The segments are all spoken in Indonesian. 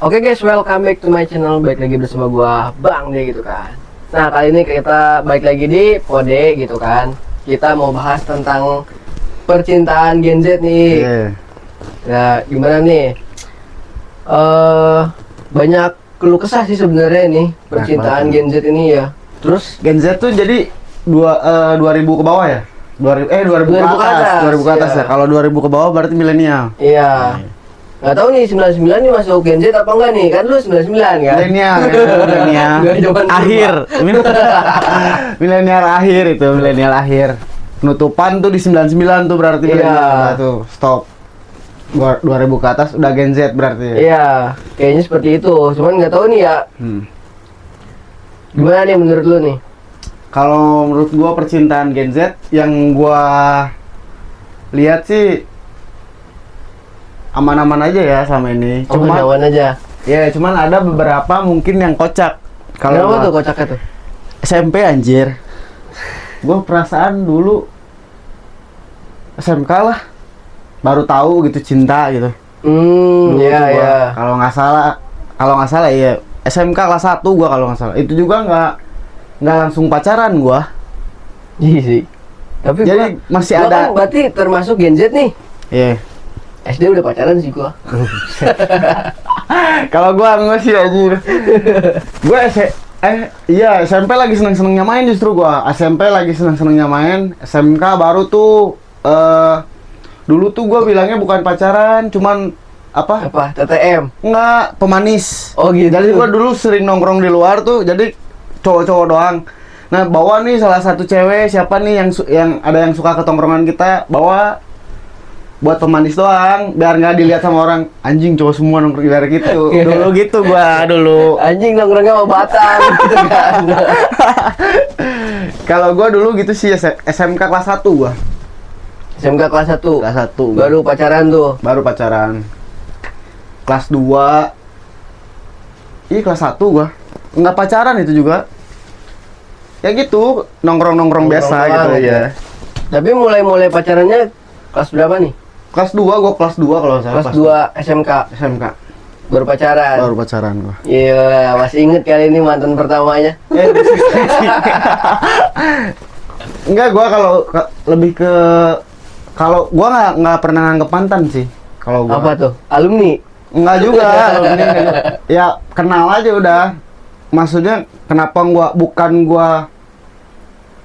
Oke guys, welcome back to my channel. Baik lagi bersama gua Bang deh gitu kan. Nah, kali ini kita balik lagi di Pode gitu kan. Kita mau bahas tentang percintaan Gen Z nih. Nah, gimana nih? Banyak keluh kesah sih sebenarnya nih percintaan Gen Z ini ya. Terus Gen Z tuh jadi 2000 ke bawah ya? 2000 ke atas. 2000 ke atas ya. Kalau 2000 ke bawah berarti milenial. Iya. Nggak tahu nih 99 nih masuk Gen Z apa enggak nih? Kan lu 99 kan? Milenial. Akhir. Milenial akhir itu, milenial akhir. Penutupan tuh di 99 tuh berarti milenial tuh. Stop. 2000 ke atas udah Gen Z berarti. Iya, kayaknya seperti itu. Cuman nggak tahu nih ya. Gimana nih menurut lu nih? Kalau menurut gua percintaan Gen Z yang gua lihat sih aman-aman aja ya sama ini. Cuman aman aja. Ya, cuman ada beberapa mungkin yang kocak. Kenapa tuh kocaknya tuh? SMP anjir. Gua perasaan dulu SMK lah. Baru tahu gitu cinta gitu. Iya iya. Kalau nggak salah ya SMK kelas 1 gua kalau nggak salah. Itu juga nggak langsung pacaran gua. Iya sih. Tapi jadi masih gua ada. kan berarti termasuk Gen Z nih. Iya. SD udah pacaran sih gua. Kalau gua masih anjir. Gua iya SMP lagi seneng-senengnya main justru gua. SMP lagi seneng-senengnya main. SMK baru tuh dulu tuh gua bilangnya bukan pacaran, cuman apa? TTM? Enggak, pemanis. Oh gitu. Jadi gua dulu sering nongkrong di luar tuh, jadi cowok-cowok doang. Nah, bawa nih salah satu cewek, siapa nih yang ada yang suka ke tongkrongan kita, bawa buat pemanis doang, biar nggak dilihat sama orang. Anjing cowok semua nongkrong di daerah gitu. Dulu gitu gua dulu. Anjing nongkrongnya mau Batam gitu kan. Kalau gua dulu gitu sih SMK kelas 1 gua. SMK kelas 1. Kelas 1. Baru pacaran tuh. Baru pacaran. Kelas 2. Ih, kelas 1 gua. Nggak pacaran itu juga. Ya gitu, nongkrong-nongkrong biasa gitu ya. Tapi mulai pacarannya kelas berapa nih? Kelas 2, gua kelas 2 kalau salah. Kelas 2 SMK. SMK. Baru pacaran. Baru pacaran gua. Iya, masih inget kali ini mantan pertamanya. Enggak, gua kalau gua nggak pernah nganggep mantan sih. Kalau gua. Apa tuh? Alumni? Enggak juga, alumni enggak juga. Ya kenal aja udah. Maksudnya kenapa bukan gua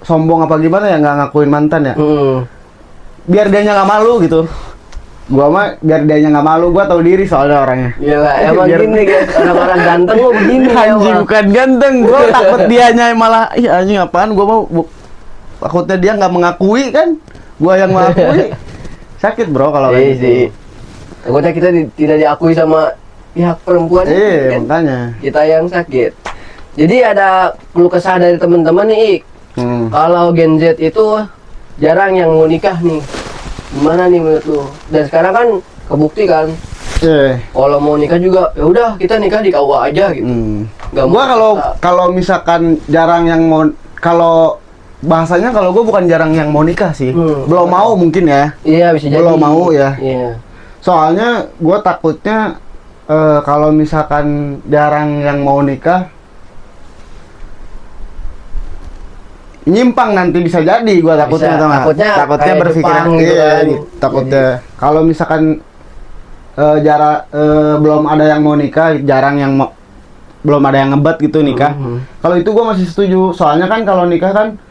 sombong apa gimana ya nggak ngakuin mantan ya? Biar dianya nggak malu gitu. Gua mah biar dianya nggak malu, gua tahu diri soalnya orangnya. Iya lah, emang gini guys, orang-orang ganteng lo begini. Anjing bukan ganteng, gua takut dianya malah anjing apaan, gua mau takutnya dia nggak mengakui kan, gua yang mengakui. Sakit bro kalau kayak gitu. Sih. Takutnya kita tidak diakui sama pihak perempuan. Iya, makanya. Kita yang sakit. Jadi ada keluh kesah dari teman-teman nih, Ik. Kalau Gen Z itu jarang yang mau nikah nih. Gimana nih menurut lu? Dan sekarang kan kebukti kan. Kalau mau nikah juga ya udah kita nikah di KUA aja gitu. Gua kalau misalkan jarang yang mau, kalau bahasanya kalau gua bukan jarang yang mau nikah sih. Belum mau mungkin ya. Iya, bisa jadi. Belum mau ya. Iya. Soalnya gua takutnya kalau misalkan jarang yang mau nikah nyimpang nanti bisa jadi gua takutnya takutnya berpikiran gitu kan. Takutnya kalau misalkan belum ada yang mau nikah, belum ada yang ngebet gitu nikah. Kalau itu gua masih setuju, soalnya kan kalau nikah kan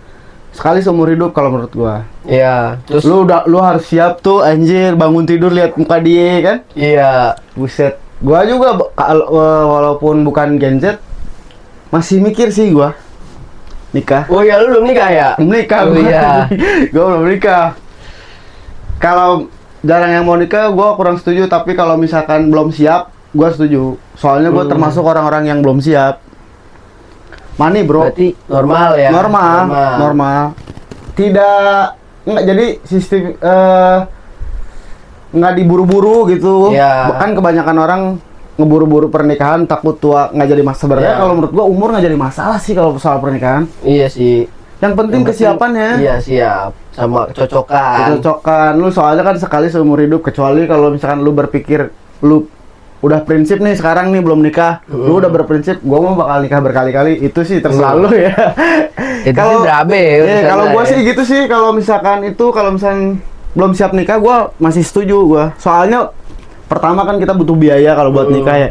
sekali seumur hidup kalau menurut gua. Iya, terus lu harus siap tuh anjir, bangun tidur lihat muka dia kan. Iya. Buset. Gua juga walaupun bukan Gen Z masih mikir sih gua nikah. Oh iya, lu belum nikah ya? Belum nikah. Oh iya. Gua belum nikah. Kalau jarang yang mau nikah gua kurang setuju, tapi kalau misalkan belum siap gua setuju. Soalnya gua termasuk orang-orang yang belum siap. Mani bro. Berarti normal ya? Normal. Enggak jadi sistem nggak diburu-buru gitu. Ya. Bahkan kebanyakan orang ngeburu-buru pernikahan takut tua nggak jadi masalah. Sebenarnya kalau menurut gua umur nggak jadi masalah sih kalau soal pernikahan. Iya sih. Yang penting kesiapannya. Iya, siap. Sama kecocokan. Lu soalnya kan sekali seumur hidup, kecuali kalau misalkan lu berpikir lu udah prinsip nih sekarang nih belum nikah, lu udah berprinsip gua mau bakal nikah berkali-kali, itu sih terserah lu ya. Itu sih berabe ya. Iya, kalau gua sih gitu sih, kalau misalkan belum siap nikah, gua masih setuju gua. Soalnya pertama kan kita butuh biaya kalau buat nikah ya.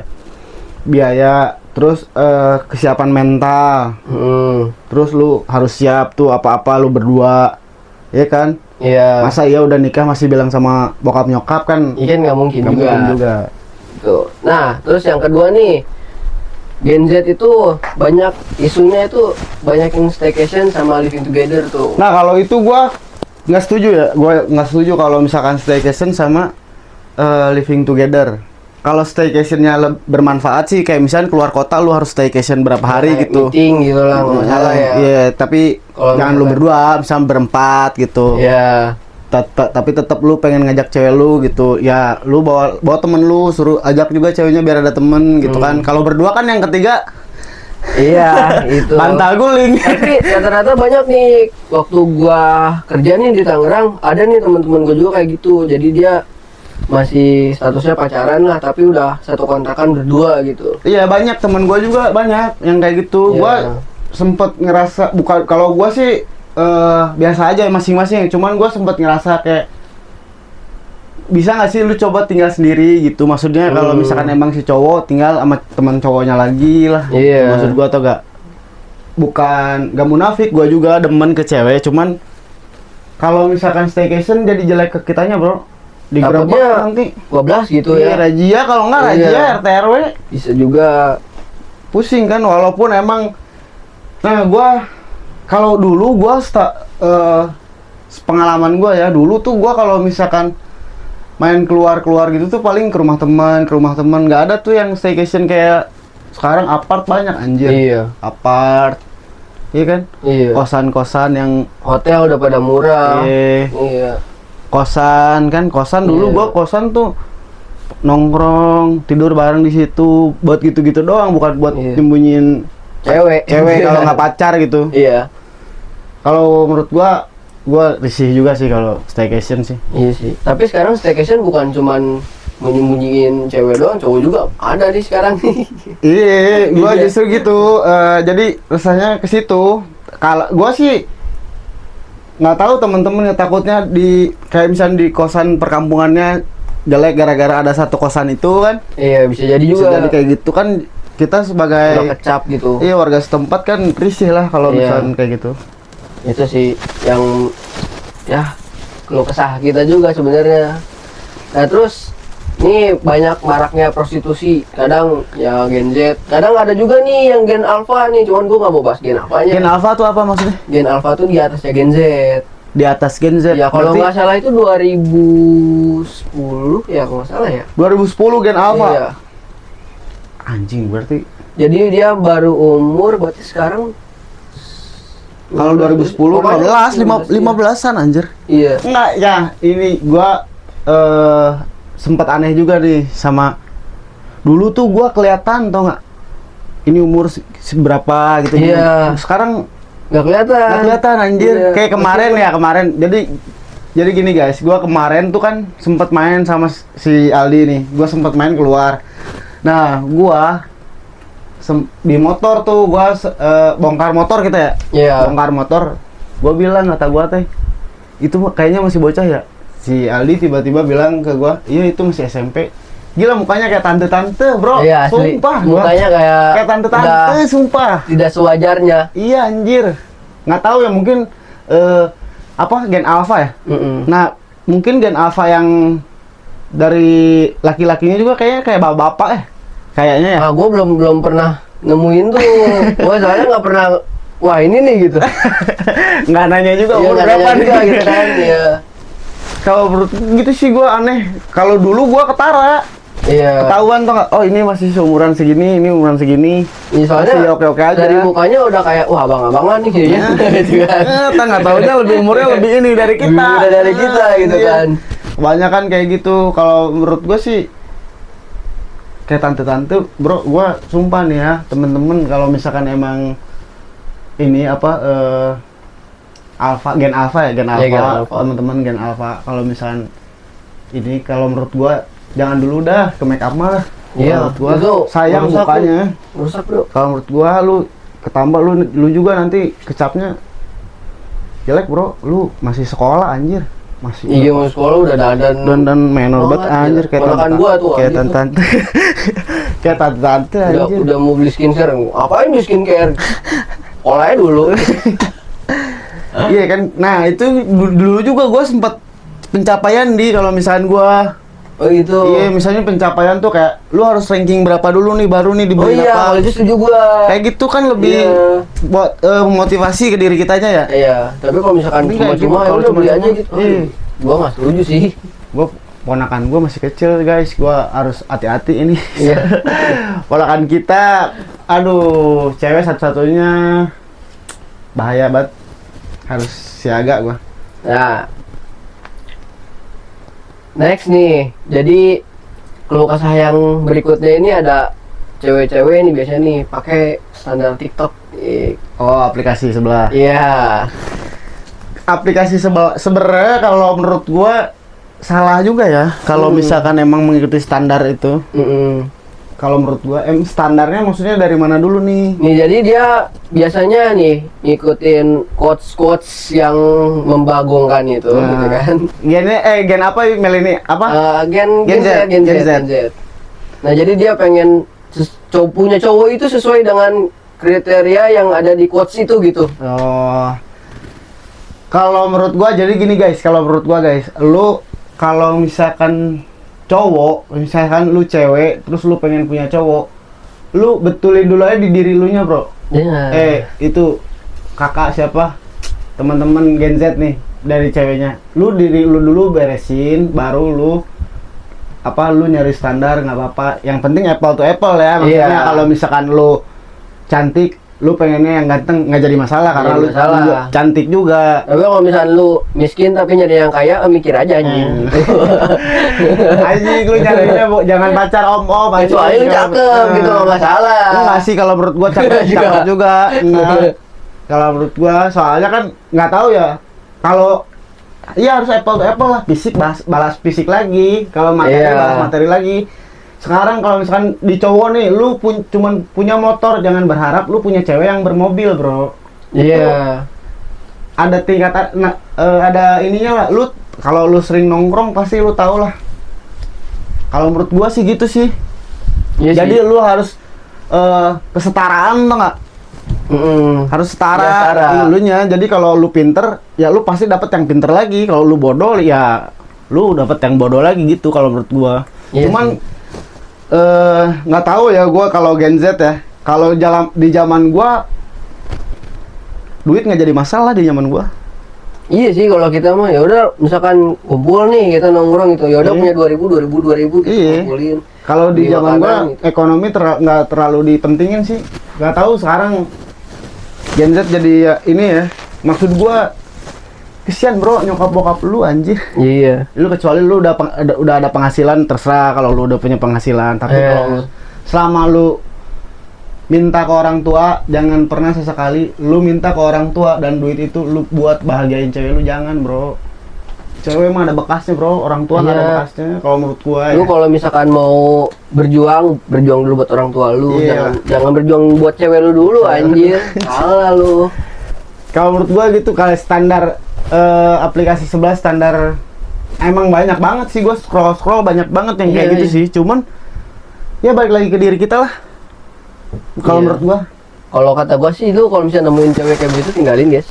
Biaya, terus kesiapan mental. Terus lu harus siap tuh apa-apa lu berdua. Iya kan? Iya. Masa iya udah nikah masih bilang sama bokap nyokap kan? Iya kan nggak mungkin Nggak juga. mungkin juga. Tuh. Nah, terus yang kedua nih, Gen Z itu banyak isunya itu banyak yang staycation sama living together tuh. Nah kalau itu gua nggak setuju ya, gua nggak setuju kalau misalkan staycation sama living together. Kalau staycationnya bermanfaat sih, kayak misalnya keluar kota lu harus staycation berapa hari Kayak gitu. meeting gitu lah, nggak masalah ya. Iya, tapi Kalau jangan lu misalkan- berdua, misalnya berempat gitu. Iya. Tapi tetap lu pengen ngajak cewek lu gitu. Ya lu bawa temen lu, suruh ajak juga ceweknya biar ada temen gitu kan. Kalau berdua kan yang ketiga Iya, itu. bantal guling. Tapi rata-rata banyak nih, waktu gua kerja nih di Tangerang, ada nih teman-teman gua juga kayak gitu. Jadi dia masih statusnya pacaran lah, tapi udah satu kontrakan berdua gitu. Iya, banyak temen gua juga banyak yang kayak gitu. Iya. Gua sempet ngerasa, bukan, kalau gua sih biasa aja masing-masing. Cuman gua sempet ngerasa kayak, bisa nggak sih lu coba tinggal sendiri gitu? Maksudnya kalau misalkan emang si cowok tinggal sama teman cowoknya lagi lah. Iya. Maksud gua atau gak? Bukan, gak munafik, gua juga demen ke cewek. Cuman kalau misalkan staycation jadi jelek ke kitanya, bro. Digerebek Takutnya nanti. 12 gitu Iya, ya. razia, kalau nggak razia Iya. RT RW Bisa juga. pusing kan, walaupun emang. Nah, gua kalau dulu gua pengalaman gua ya, dulu tuh gua kalau misalkan main keluar gitu tuh paling ke rumah teman, nggak ada tuh yang staycation kayak sekarang. Apart banyak anjir. Iya. Apart. Iya kan? Iya. Kosan-kosan yang Hotel udah pada murah. Iya. kosan dulu Iya. gua kosan tuh nongkrong, tidur bareng di situ, buat gitu-gitu doang, bukan buat Iya. nyembunyiin Cewek. cewek kalau nggak pacar gitu. Iya. Kalau menurut gua risih juga sih kalau staycation sih. Iya sih. Tapi sekarang staycation bukan cuman menyembunyiin cewek doang, cowok juga ada nih sekarang nih. Iya, gua Iya. justru gitu. Jadi rasanya ke situ. Kalau gua sih nggak tahu temen-temen ya, takutnya di kayak misalnya di kosan perkampungannya jelek gara-gara ada satu kosan itu kan. Iya, bisa jadi Bisa juga. jadi kayak gitu kan, kita Udah sebagai kecap gitu. iya warga setempat kan risih lah kalau Iya. misalnya kayak gitu. Itu sih yang ya keluh kesah kita juga sebenarnya. Nah, terus nih banyak maraknya prostitusi. Kadang ya Gen Z, kadang ada juga nih yang Gen Alpha nih, cuman gua nggak mau bahas Gen Alphanya. Gen Alpha tuh apa maksudnya? Gen Alpha tuh di atasnya Gen Z. Di atas Gen Z. Ya kalau Berarti nggak salah itu 2010 ya, kalau nggak salah ya. 2010 Gen Alpha. Iya. Anjing, berarti Jadi dia baru umur berarti sekarang kalau 2010 15-an anjir. Iya. Enggak, ya ini gua sempat aneh juga nih sama dulu tuh gua kelihatan tau nggak, ini umur seberapa gitu. Iya. Sekarang Nggak kelihatan. nggak kelihatan anjir. Iya. Kayak kemarin. Jadi gini guys, gua kemarin tuh kan sempat main sama si Aldi nih. Gua sempat main keluar. Nah, gua di motor tuh gua bongkar motor kita ya. Iya. Bongkar motor. Gua bilang, kata gua teh, itu kayaknya masih bocah ya. Si Aldi tiba-tiba bilang ke gua, iya itu masih SMP. Gila, mukanya kayak tante-tante, bro. Iya, asli. Sumpah gua. Mukanya kayak tante-tante, udah sumpah. tidak sewajarnya. Iya anjir. Nggak tahu ya, mungkin apa Gen Alpha ya. Nah, mungkin Gen Alpha yang dari laki-lakinya juga kayaknya kayak bapak-bapak kayaknya ya. Nah, gue belum pernah nemuin tuh. Gue soalnya nggak pernah. Wah, ini nih gitu. Nggak nanya juga Iya, umur nggak berapa nanya nih. juga gitu kan. Iya. Kalau menurut gitu sih gua aneh. Kalau dulu gua ketara, Iya. ketahuan tuh nggak, oh ini masih seumuran segini, ini umuran segini. Iya, soalnya Masih oke-oke aja. dari mukanya udah kayak wah abang-abangan nih kayaknya. Gitu kan. Kita nggak tahunya lebih umurnya lebih ini dari kita. Udah dari kita gitu Iya. kan. Kebanyakan kayak gitu. Kalau menurut gua sih kayak tante-tante, bro. Gua sumpah nih ya, temen-temen kalau misalkan emang ini apa Alpha, Gen Alpha ya, Gen Alpha, Iya, Gen Alpha. teman-teman Gen Alpha. Kalau misalkan ini, kalau menurut gua jangan dulu dah ke make up mah lah. Iya, Menurut gua itu sayang rusak, mukanya. Rusak bro. Kalau menurut gua lu ketambah lu juga nanti kecapnya jelek bro. Lu masih sekolah anjir. Masih Iya mau sekolah udah dan menor banget anjir kayak ponakan gua tuh kayak anjir. tante kayak tante anjir. Udah mau beli skincare, apain beli skincare? Olahnya dulu. Iya kan. Nah, itu dulu juga gua sempat pencapaian di kalau misalnya gua Oh gitu. iya, misalnya pencapaian tuh kayak lu harus ranking berapa dulu nih baru nih Oh dibeli iya, apa. kalau itu setuju gua. Kayak gitu kan lebih Iya. buat motivasi ke diri kitanya ya. Iya, tapi kalau misalkan Tapi kayak cuma-cuma gitu, ya kalau udah beli cuma-cuma, aja gitu. iya. Gua nggak setuju sih. Gua ponakan gua masih kecil guys, gua harus hati-hati ini. Iya. Ponakan kita, aduh, cewek satu-satunya bahaya banget. Harus siaga gua. Nah, next nih, jadi keluh kesah yang berikutnya ini ada cewek-cewek nih biasanya nih pakai standar TikTok. Oh, aplikasi sebelah. Iya. Aplikasi sebenarnya kalau menurut gua salah juga ya kalau misalkan emang mengikuti standar itu. Kalau menurut gua standarnya maksudnya dari mana dulu nih? Nih jadi dia biasanya nih ngikutin quotes yang membagongkan itu gitu kan. Gen apa Mel ini? Apa? Gen Z. Nah jadi dia pengen punya cowok itu sesuai dengan kriteria yang ada di quotes itu gitu. Oh. Kalau menurut gua jadi gini guys, lu kalau misalkan cowok, misalkan lu cewek, terus lu pengen punya cowok, lu betulin dulu aja di diri lu nya bro. Yeah. Itu kakak siapa? Teman-teman Gen Z nih dari ceweknya. Lu diri lu dulu beresin, baru lu nyari standar nggak apa-apa. Yang penting apple to apple ya. Maksudnya kalau misalkan lu cantik, lu pengennya yang ganteng nggak jadi masalah karena lu juga cantik juga. Tapi kalau misalnya lu miskin tapi nyari yang kaya, mikir aja anjing. Anjing lu nyarinya jangan pacar om-om. Kecuali lu cakep gitu nggak masalah. Enggak sih kalau menurut gua cakep juga. Enggak. Kalau menurut gua soalnya kan nggak tahu ya. Kalau iya harus apple to apple lah. Fisik balas fisik lagi. Kalau materi balas materi lagi. Sekarang kalau misalkan di cowok nih, lu cuman punya motor, jangan berharap lu punya cewek yang bermobil, bro. Iya. Ada tingkatan, ada ininya lah. Lu kalau lu sering nongkrong pasti lu tau lah. Kalau menurut gua sih gitu sih. Iya Jadi sih. lu harus kesetaraan tuh nggak? Harus setara lunya. Jadi kalau lu pinter, ya lu pasti dapat yang pinter lagi. Kalau lu bodoh, ya lu dapat yang bodoh lagi gitu. Kalau menurut gua. Iya Cuman sih. Nggak tahu ya gua kalau Gen Z ya. Kalau di zaman gua duit nggak jadi masalah di zaman gua. Iya sih kalau kita mah ya udah misalkan kumpul nih kita nongkrong gitu ya udah punya 2000 kita kumpulin. Kalau di zaman gua gitu. ekonomi nggak terlalu dipentingin sih. Nggak tahu sekarang Gen Z jadi ya, ini ya. Maksud gua kesian bro nyokap bokap lu anjir. Iya. Lu kecuali lu udah ada penghasilan terserah kalau lu udah punya penghasilan. Tapi kalau selama lu minta ke orang tua, jangan pernah sesekali lu minta ke orang tua dan duit itu lu buat bahagiain cewek lu, jangan bro. Cewek mah ada bekasnya bro, orang tua nggak ada bekasnya kalau menurut gua. Lu kalau misalkan mau berjuang dulu buat orang tua lu, jangan berjuang buat cewek lu dulu anjir. Salah lu. Kalau menurut gua gitu, kalau standar aplikasi 11 standar emang banyak banget sih, gua scroll banyak banget yang kayak gitu sih. Cuman ya balik lagi ke diri kita lah. Kalau menurut gua. Kalau kata gua sih lu kalau misalnya nemuin cewek kayak begitu tinggalin, guys.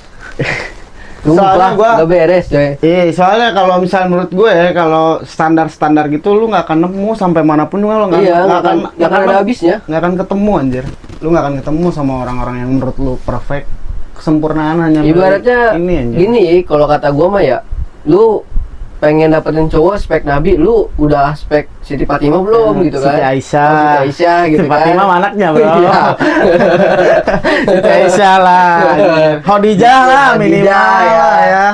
Soalnya gua nggak beres, coy. Iya, soalnya kalau misalnya menurut gue ya, kalau standar gitu lu nggak akan nemu sampai manapun juga lu nggak akan ada habisnya. Nggak akan ketemu anjir. Lu nggak akan ketemu sama orang-orang yang menurut lu perfect. Kesempurnaan hanya ibaratnya ini anjir. Gini, kalau kata gua mah ya, lu pengen dapetin cowok spek Nabi, lu udah spek Siti Fatimah belum gitu kan? Siti Aisyah. Siti Aisyah gitu Siti kan. Fatimah anaknya, bro. Iya. Siti Aisyah lah. Khadijah lah minimal ya.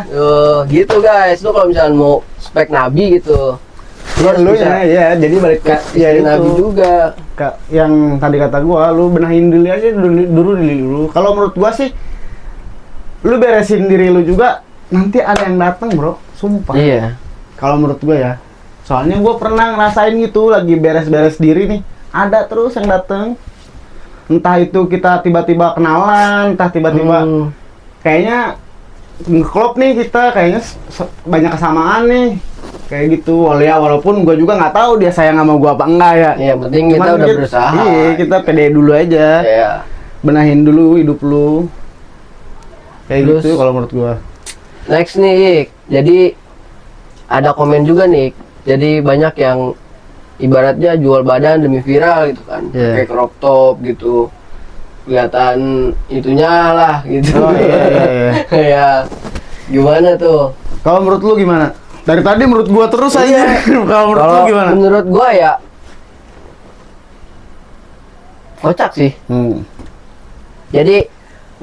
Gitu guys, lu kalau misalnya mau spek Nabi gitu. Lu ya, jadi balik ke ya itu. Nabi juga. Yang tadi kata gua, lu benahin diri aja dulu. Kalau menurut gua sih lu beresin diri lu juga, nanti ada yang datang bro, sumpah. Iya. Kalau menurut gue ya, soalnya gue pernah ngerasain gitu, lagi beres-beres diri nih, ada terus yang datang. Entah itu kita tiba-tiba kenalan, entah tiba-tiba kayaknya ngeklop nih kita, kayaknya banyak kesamaan nih. Kayak gitu. Walaupun gue juga nggak tahu dia sayang sama gue apa enggak ya. Iya, penting kita udah berusaha. Iya, kita pede dulu aja. Iya. Benahin dulu hidup lu. Kayak Terus, gitu kalau menurut gue. Next nih, Ik. Jadi ada komen juga nih, Ik. Jadi banyak yang ibaratnya jual badan demi viral gitu kan, pakai crop top gitu, kelihatan itunya lah gitu. Oh, iya. Ya, gimana tuh? Kalau menurut lu gimana? Dari tadi menurut gua terus aja. Kalau menurut lu gimana? Menurut gua ya kocak sih. Jadi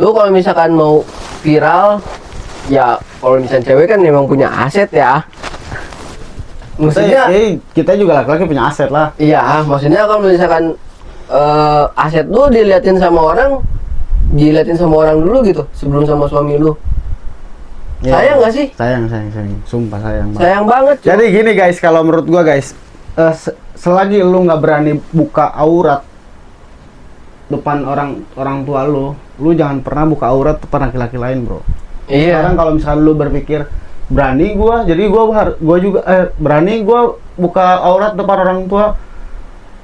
lu kalau misalkan mau viral, ya kalau misalnya cewek kan memang punya aset ya. Maksudnya kita juga laki-laki punya aset lah. iya, maksudnya kalau misalkan aset lu diliatin sama orang dulu gitu sebelum sama suami lu. Ya, sayang nggak sih? Sayang. Sumpah sayang banget. Sayang banget. Jadi gini guys, kalau menurut gua guys, selagi lu nggak berani buka aurat depan orang tua lu jangan pernah buka aurat depan laki-laki lain, bro. Iya. Sekarang kalau misalkan lu berpikir berani gua, jadi gua juga berani gua buka aurat depan orang tua,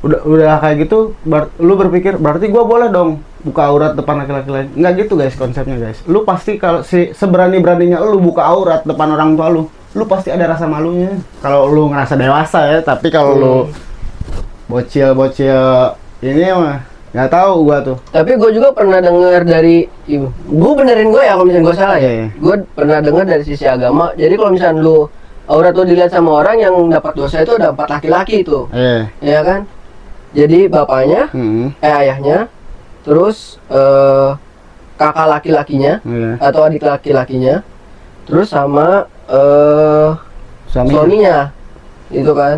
udah kayak gitu, lu berpikir berarti gua boleh dong buka aurat depan laki-laki lain. Nggak gitu guys konsepnya guys. Lu pasti kalau seberani-beraninya lu buka aurat depan orang tua lu pasti ada rasa malunya. Kalau lu ngerasa dewasa ya, tapi kalau lu bocil ini mah nggak tahu gua tuh. Tapi gue juga pernah dengar dari ibu. Gue benerin gue ya kalau misalnya gue salah ya. Iya. Gue pernah dengar dari sisi agama. Jadi kalau misalnya lu aurat tuh dilihat sama orang yang dapat dosa itu ada 4 laki-laki itu. Iya. Iya kan? Jadi bapaknya, ayahnya, terus kakak laki-lakinya atau adik laki-lakinya, terus sama suaminya. Itu kan.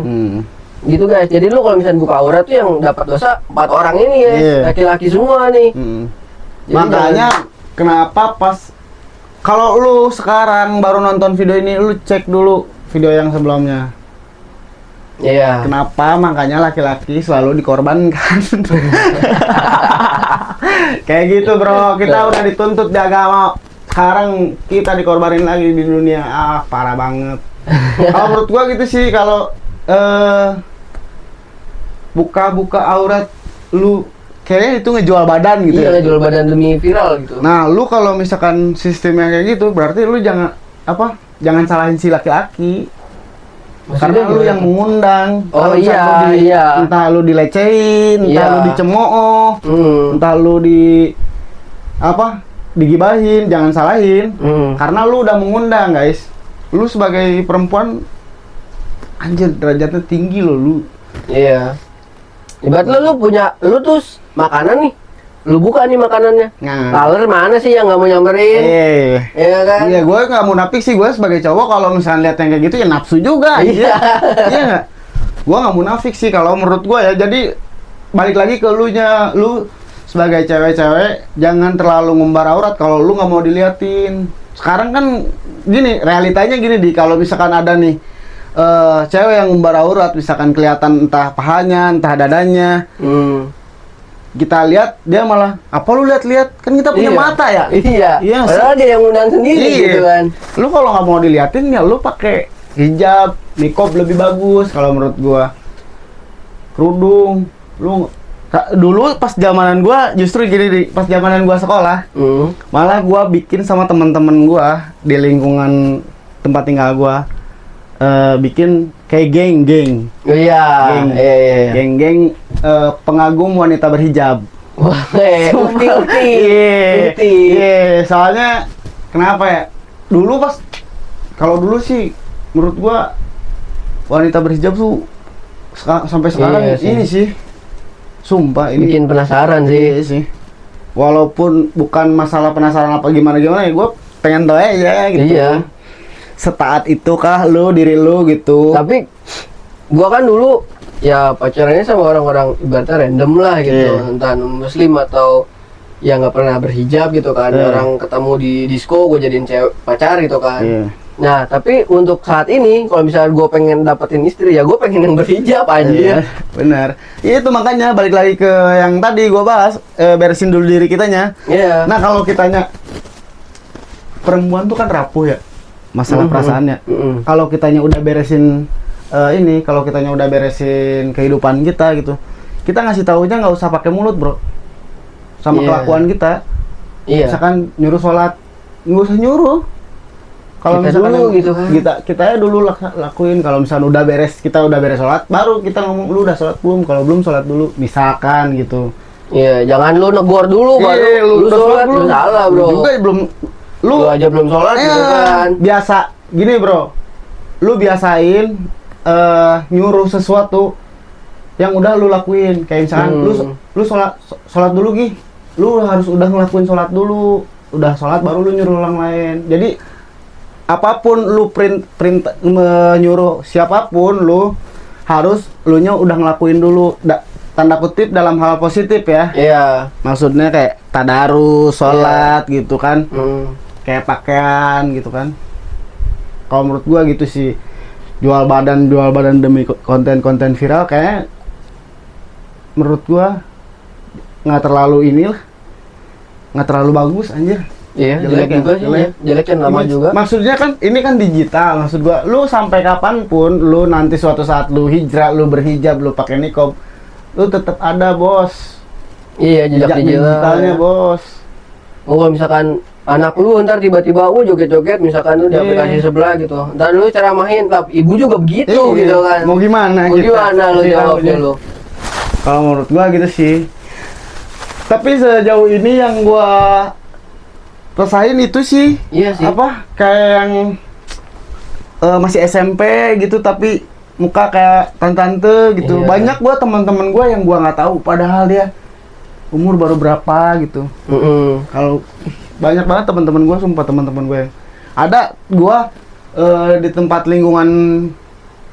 Gitu guys, jadi lu kalau misalnya buka aurat tuh yang dapat dosa 4 orang ini ya, laki-laki semua nih. Jadi makanya kenapa pas kalau lu sekarang baru nonton video ini, lu cek dulu video yang sebelumnya. Iya. Kenapa makanya laki-laki selalu dikorbankan? Kayak gitu bro, kita udah dituntut di agama, sekarang kita dikorbanin lagi di dunia. Parah banget. Kalau menurut gua gitu sih, kalau buka aurat lu kayaknya itu ngejual badan gitu. Iya, ngejual badan demi viral gitu. Nah, lu kalau misalkan sistemnya kayak gitu, berarti lu jangan salahin si laki-laki. Karena lu yang mengundang. Oh iya. Entah lu dilecehin, entah lu dicemooh, entah lu digibahin, jangan salahin. Karena lu udah mengundang, guys. Lu sebagai perempuan, anjir derajatnya tinggi lu. Iya. Ibarat lu tuh makanan nih, lu buka nih makanannya. Taler mana sih yang nggak mau nyamperin? Iya kan? Iya, gue nggak munafik sih, gue sebagai cowok kalau misalnya lihat yang kayak gitu ya nafsu juga. Iya nggak? Gue nggak munafik sih kalau menurut gue ya. Jadi balik lagi ke lu sebagai cewek-cewek jangan terlalu ngumbar aurat kalau lu nggak mau diliatin. Sekarang kan gini, realitanya gini kalau misalkan ada nih cewek yang ngumbar aurat, misalkan kelihatan entah pahanya, entah dadanya, kita lihat dia malah apa lu lihat-lihat, kan kita punya mata ya. Iya. Padahal dia yang ngundang sendiri gitu kan. Lu kalau nggak mau diliatin ya lu pakai hijab, niqab lebih bagus kalau menurut gua. Kerudung, dulu pas zamanan gua justru gini, pas zamanan gua sekolah, malah gua bikin sama teman-teman gua di lingkungan tempat tinggal gua. Bikin kayak geng-geng. Geng-geng pengagum wanita berhijab. Wah, ukti. Iya, soalnya kenapa ya? Kalau dulu sih menurut gua wanita berhijab tuh sampai sekarang ini sih. Sumpah ini bikin penasaran sih. Iya sih. Walaupun bukan masalah penasaran apa gimana ya, gua pengen tahu aja gitu. Iya. Setaat itukah lu diri lu gitu. Tapi gua kan dulu ya pacarannya sama orang-orang ibaratnya random lah gitu, entah muslim atau yang nggak pernah berhijab gitu kan. Orang ketemu di disco gua jadiin cewek pacar gitu kan. Nah, tapi untuk saat ini, kalau misalnya gue pengen dapetin istri, ya gue pengen yang berhijab aja. Iya, benar. Itu makanya balik lagi ke yang tadi gua bahas, beresin dulu diri kitanya. Iya. Nah, kalau kitanya perempuan tuh kan rapuh ya, masalah perasaannya. Kalau kitanya udah beresin kalau kitanya udah beresin kehidupan kita gitu, kita ngasih taunya nggak usah pakai mulut, bro. Sama kelakuan kita. Iya. Misalkan nyuruh sholat, nggak usah nyuruh. Kalau Kita misalkan dulu gitu kan. kita ya dulu lakuin. Kalau misalnya kita udah beres sholat, baru kita ngomong, lu udah sholat belum? Kalau belum, sholat dulu, misalkan gitu. Iya, jangan lu negor dulu baru Iya, lu sholat, lu salah, bro. Lu juga belum, Lu aja belum sholat gitu kan. Biasa gini, bro, lu biasain nyuruh sesuatu yang udah lu lakuin. Kayak misalkan lu sholat dulu, Gi, lu harus udah ngelakuin sholat dulu, udah sholat baru lu nyuruh orang lain. Jadi apapun lu menyuruh siapapun, lu harus lu nya udah ngelakuin dulu. Tanda kutip dalam hal positif ya. Iya. Maksudnya kayak tadarus, sholat gitu kan. Kayak pakaian gitu kan. Kalau menurut gua gitu sih. Jual badan demi konten viral kayak menurut gua nggak terlalu nggak terlalu bagus, anjir. Iya, jelek juga sih. Jelek kan lama juga. Maksudnya kan ini kan digital, maksud gua lu sampai kapanpun lu nanti suatu saat lu hijrah, lu berhijab, lu pakai niqab, lu tetap ada, bos. Iya, jejak digitalnya, bos. Kalau misalkan anak lu ntar tiba-tiba joget-joget misalkan lu di aplikasi sebelah gitu. Ntar lu ceramahin, tapi ibu juga begitu gitu kan. Mau gimana Mau gimana lu jawabnya lu? Kalau menurut gua gitu sih. Tapi sejauh ini yang gua rasain itu sih, iya sih. apa kayak yang masih SMP gitu tapi muka kayak tante-tante gitu. Iya. Banyak gua teman-teman gua yang gua nggak tahu padahal dia umur baru berapa gitu. Kalau banyak banget teman-teman gua, sumpah teman-teman gue. Ada gua di tempat lingkungan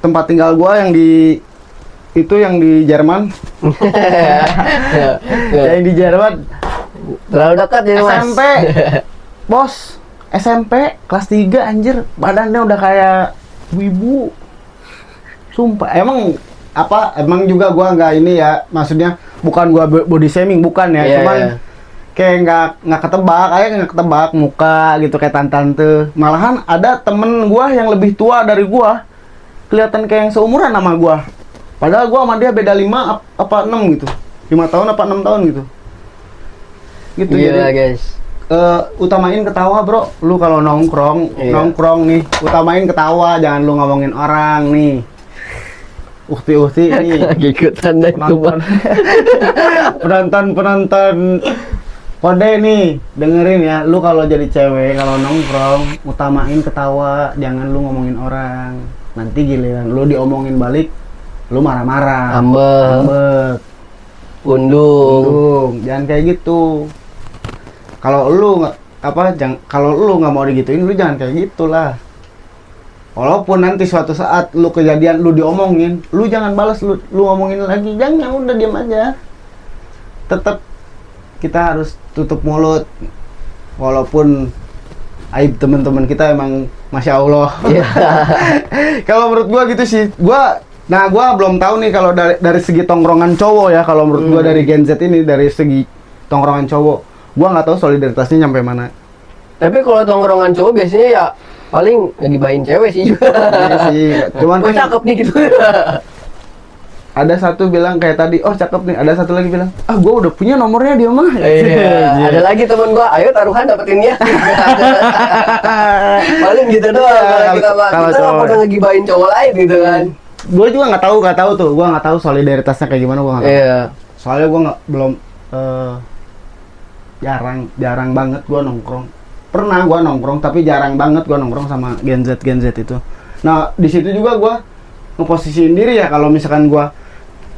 tempat tinggal gua yang di Jerman. Yang di Jerman Terlalu dekat ya, Mas. SMP. Bos, SMP kelas 3 anjir, badannya udah kayak wibu. Sumpah, emang juga gua nggak ini ya, maksudnya bukan gua body shaming, bukan ya, cuman kayak nggak ketebak muka gitu kayak tante. Malahan ada temen gua yang lebih tua dari gua, kelihatan kayak yang seumuran sama gua. Padahal gua sama dia beda 5 apa 6 gitu. 5 tahun apa 6 tahun gitu. Gitu. Gila, jadi guys. utamain ketawa, bro. Lu kalau nongkrong nih, utamain ketawa, jangan lu ngomongin orang nih. Uhti nih. Ikutan deh itu, Bang. penonton kode nih, dengerin ya. Lu kalau jadi cewek, kalau nongkrong, utamain ketawa, jangan lu ngomongin orang. Nanti giliran lu diomongin balik, lu marah-marah, ngambek, pundung. Jangan kayak gitu. Kalau lu nggak mau digituin, lu jangan kayak gitulah. Walaupun nanti suatu saat lu kejadian lu diomongin, lu jangan balas, lu ngomongin lagi, jangan, udah diam aja. Tetap kita harus tutup mulut. Walaupun aib teman-teman kita emang masya Allah. Kalau menurut gua gitu sih. Gua belum tahu nih kalau dari segi tongkrongan cowok ya. Kalau menurut gua dari Gen Z ini, dari segi tongkrongan cowok, gua nggak tahu solidaritasnya nyampe mana. Tapi kalau tongkrongan cowok biasanya ya paling ngegibahin cewek sih juga. Iya sih. Cuman kan cakep nih gitu. Ada satu bilang kayak tadi, oh cakep nih. Ada satu lagi bilang, gua udah punya nomornya dia mah. Iya. Ada lagi temen gua, ayo taruhan dapetin dia. Paling gitu doang kalau kita nggak pernah ngegibahin cowok lain gitu kan. Gua juga nggak tahu tuh. Gua nggak tahu solidaritasnya kayak gimana, gua nggak tahu. Iya. Soalnya gua belum jarang banget gua nongkrong. Pernah gua nongkrong, tapi jarang banget gua nongkrong sama Gen Z itu. Nah, di situ juga gua ngeposisiin diri ya, kalau misalkan gua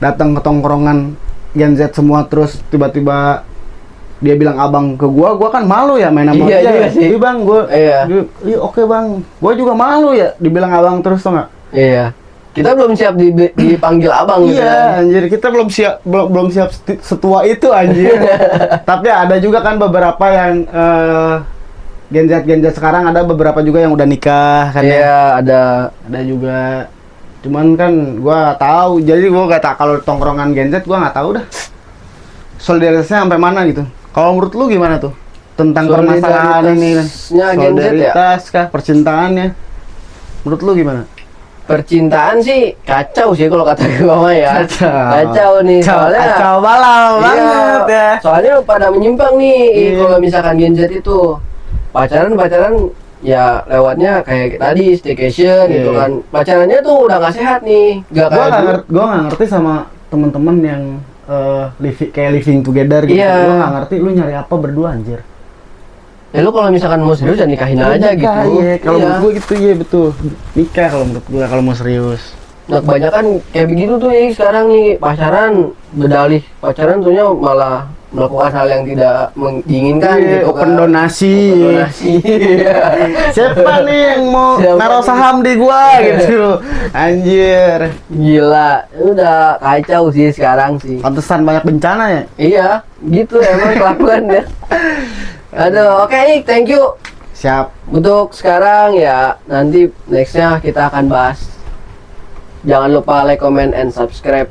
datang ke tongkrongan Gen Z semua terus tiba-tiba dia bilang abang ke gua kan malu ya main sama dia. Iya sih. Iya bang, gua. Iya. Oke bang, gua juga malu ya dibilang abang terus, tuh nggak? Iya. Kita belum siap dipanggil abang gitu. Iya, anjir, kita belum siap setua itu, anjir. Tapi ada juga kan beberapa yang Gen Z sekarang ada beberapa juga yang udah nikah kan ya. Iya, Ada juga. Cuman kan gua tahu, jadi gua nggak tahu kalau tongkrongan Gen Z gua nggak tahu dah. Solidaritasnya sampai mana gitu. Kalau menurut lu gimana tuh? Tentang permasalahan ini kan. Solidaritasnya Gen Z ya? Solidaritas kah, percintaannya? Menurut lu gimana? Percintaan sih kacau sih kalau kata gue mah ya. Kacau. Nih soalnya. Kacau balau Iya, banget ya. Soalnya pada menyimpang nih Iya. kalau misalkan Gen Z itu pacaran ya lewatnya kayak tadi staycation gitu Iya. kan. Pacarannya tuh udah gak sehat nih. Gak Gua kayak nggak dulu. ngerti, sama temen-temen yang living together gitu. Iya. Gua nggak ngerti lu nyari apa berdua anjir. Ya lu kalau misalkan mau serius ya nikahin aja gitu. Iya, kalau Iya. menurut gua gitu ya betul. Nikah kalau menurut gua kalau mau serius. Nah kebanyakan kayak begitu tuh ya sekarang nih pacaran berdalih pacaran tuhnya malah melakukan hal yang tidak diinginkan Iya, gitu open kan. donasi. Open donasi. Siapa nih yang mau Siapa naruh nih? saham di gua gitu. Anjir. Gila, udah kacau sih sekarang sih. Pantesan banyak bencana ya. Iya, gitu emang kelakuannya. Aduh, oke Ik, thank you. Siap. Untuk sekarang ya, nanti nextnya kita akan bahas. Jangan lupa like, comment, and subscribe.